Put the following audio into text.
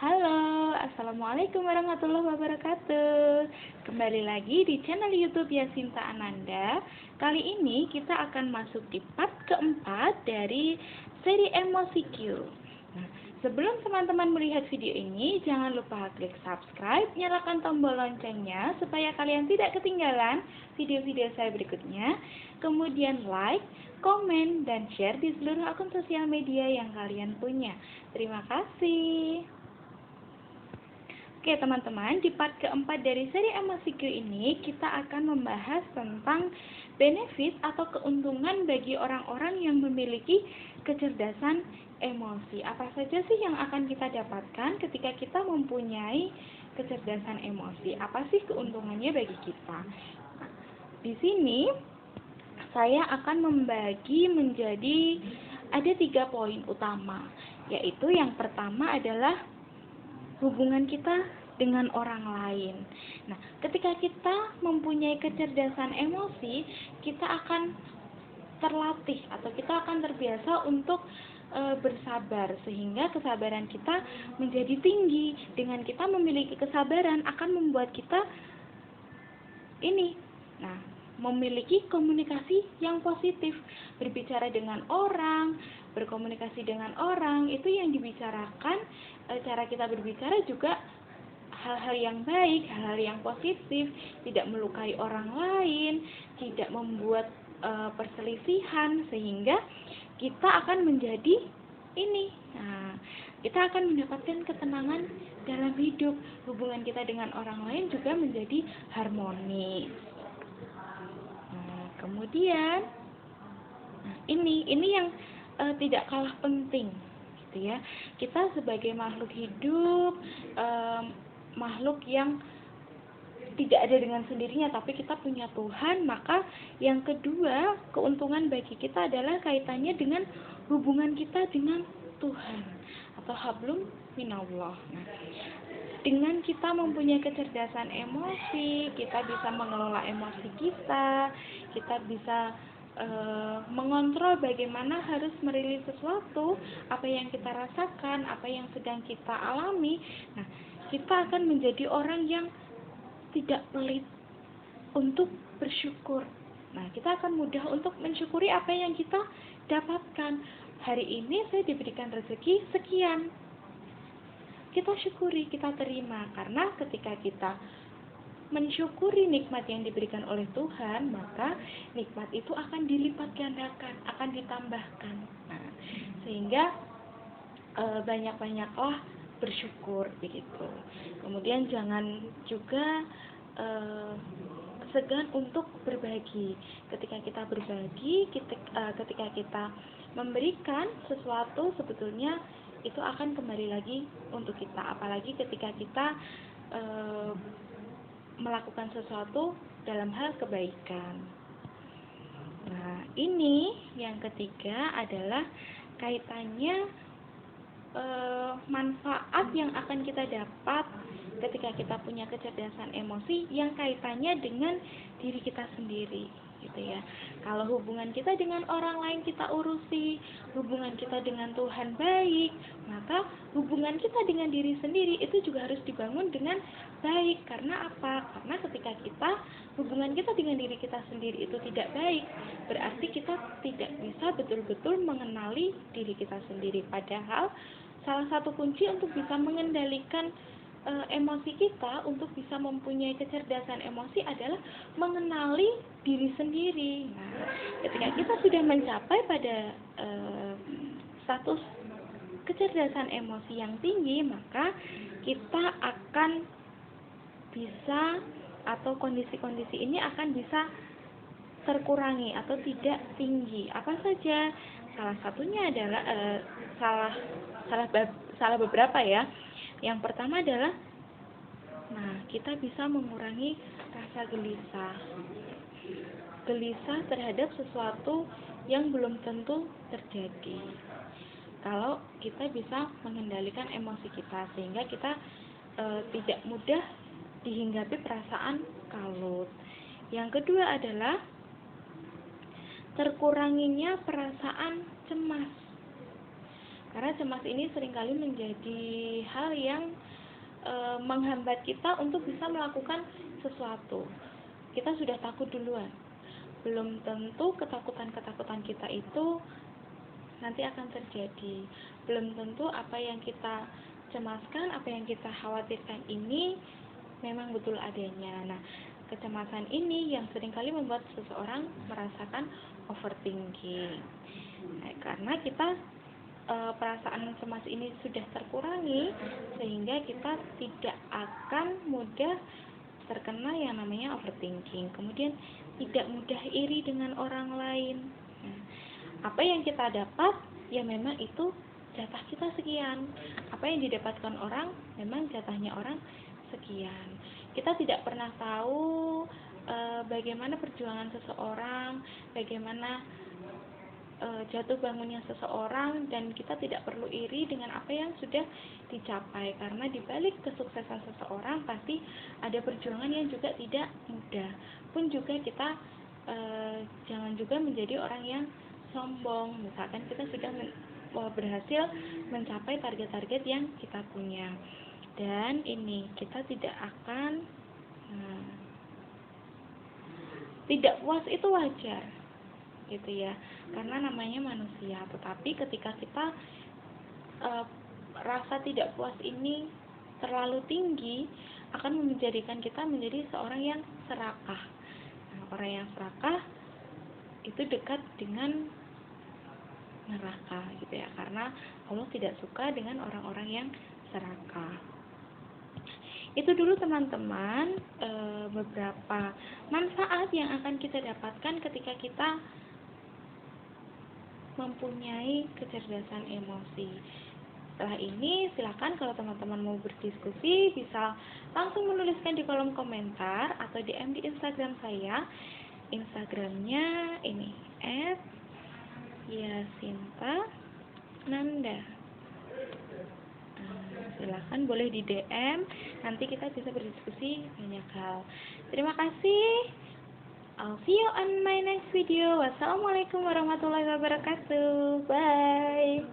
Halo, Assalamualaikum warahmatullahi wabarakatuh. Kembali lagi di channel YouTube Yasinta Ananda. Kali ini kita akan masuk di part keempat dari seri Emosi Q. Nah, sebelum teman-teman melihat video ini, jangan lupa klik subscribe, nyalakan tombol loncengnya supaya kalian tidak ketinggalan video-video saya berikutnya. Kemudian like, komen, dan share di seluruh akun sosial media yang kalian punya. Terima kasih. Oke teman-teman, di part keempat dari seri Emosi Q ini kita akan membahas tentang benefit atau keuntungan bagi orang-orang yang memiliki kecerdasan emosi. Apa saja sih yang akan kita dapatkan ketika kita mempunyai kecerdasan emosi? Apa sih keuntungannya bagi kita? Di sini saya akan membagi menjadi ada 3 poin utama, yaitu yang pertama adalah hubungan kita dengan orang lain. Nah, ketika kita mempunyai kecerdasan emosi, kita akan terlatih atau kita akan terbiasa untuk bersabar, sehingga kesabaran kita menjadi tinggi. Dengan kita memiliki kesabaran akan membuat kita memiliki komunikasi yang positif, berbicara dengan orang, berkomunikasi dengan orang, itu yang dibicarakan, cara kita berbicara juga hal-hal yang baik, hal-hal yang positif, tidak melukai orang lain, tidak membuat perselisihan, sehingga kita akan menjadi kita akan mendapatkan ketenangan dalam hidup. Hubungan kita dengan orang lain juga menjadi harmonis. Kemudian ini yang tidak kalah penting, gitu ya. Kita sebagai makhluk hidup, makhluk yang tidak ada dengan sendirinya, tapi kita punya Tuhan. Maka yang kedua, keuntungan bagi kita adalah kaitannya dengan hubungan kita dengan Tuhan atau hablum minallah. Dengan kita mempunyai kecerdasan emosi, kita bisa mengelola emosi kita bisa mengontrol bagaimana harus merilis sesuatu, apa yang kita rasakan, apa yang sedang kita alami. Nah, kita akan menjadi orang yang tidak pelit untuk bersyukur. Nah, kita akan mudah untuk mensyukuri apa yang kita dapatkan. Hari ini saya diberikan rezeki sekian. Kita syukuri, kita terima, karena ketika kita mensyukuri nikmat yang diberikan oleh Tuhan, maka nikmat itu akan dilipat gandakan, akan ditambahkan. Nah, sehingga banyak-banyaklah bersyukur begitu. Kemudian jangan juga segan untuk berbagi. Ketika kita berbagi, ketika kita memberikan sesuatu, sebetulnya itu akan kembali lagi untuk kita, apalagi ketika kita melakukan sesuatu dalam hal kebaikan. Nah, ini yang ketiga adalah kaitannya manfaat yang akan kita dapat ketika kita punya kecerdasan emosi yang kaitannya dengan diri kita sendiri, gitu ya. Kalau hubungan kita dengan orang lain kita urusi, hubungan kita dengan Tuhan baik, maka hubungan kita dengan diri sendiri itu juga harus dibangun dengan baik. Karena apa? Karena ketika hubungan kita dengan diri kita sendiri itu tidak baik, berarti kita tidak bisa betul-betul mengenali diri kita sendiri. Padahal salah satu kunci untuk bisa mengendalikan emosi kita, untuk bisa mempunyai kecerdasan emosi adalah mengenali diri sendiri. Nah, ketika kita sudah mencapai pada status kecerdasan emosi yang tinggi, maka kita akan bisa, atau kondisi-kondisi ini akan bisa terkurangi atau tidak tinggi. Apa saja? Salah satunya adalah salah beberapa ya. Yang pertama adalah kita bisa mengurangi rasa gelisah terhadap sesuatu yang belum tentu terjadi. Kalau kita bisa mengendalikan emosi kita, sehingga kita tidak mudah dihinggapi perasaan kalut. Yang kedua adalah terkuranginya perasaan cemas. Karena cemas ini seringkali menjadi hal yang menghambat kita untuk bisa melakukan sesuatu. Kita sudah takut duluan. Belum tentu ketakutan-ketakutan kita itu nanti akan terjadi. Belum tentu apa yang kita cemaskan, apa yang kita khawatirkan ini memang betul adanya. Nah, kecemasan ini yang seringkali membuat seseorang merasakan overthinking. Nah, karena kita perasaan cemas ini sudah terkurangi, sehingga kita tidak akan mudah terkena yang namanya overthinking. Kemudian tidak mudah iri dengan orang lain. Nah, apa yang kita dapat ya memang itu jatah kita sekian. Apa yang didapatkan orang memang jatahnya orang sekian. Kita tidak pernah tahu bagaimana perjuangan seseorang, bagaimana jatuh bangunnya seseorang, dan kita tidak perlu iri dengan apa yang sudah dicapai, karena di balik kesuksesan seseorang pasti ada perjuangan yang juga tidak mudah. Pun juga kita jangan juga menjadi orang yang sombong. Misalkan kita sudah berhasil mencapai target-target yang kita punya, dan ini kita tidak akan tidak puas, itu wajar gitu ya, karena namanya manusia. Tetapi ketika kita rasa tidak puas ini terlalu tinggi, akan menjadikan kita menjadi seorang yang serakah. Nah, orang yang serakah itu dekat dengan neraka gitu ya, karena Allah tidak suka dengan orang-orang yang serakah. Itu dulu teman-teman beberapa manfaat yang akan kita dapatkan ketika kita mempunyai kecerdasan emosi. Setelah ini silakan kalau teman-teman mau berdiskusi bisa langsung menuliskan di kolom komentar atau DM di Instagram saya. Instagramnya ini @yasinta_nanda. Silakan boleh di DM, nanti kita bisa berdiskusi banyak hal. Terima kasih. I'll see you on my next video. Wassalamualaikum warahmatullahi wabarakatuh. Bye.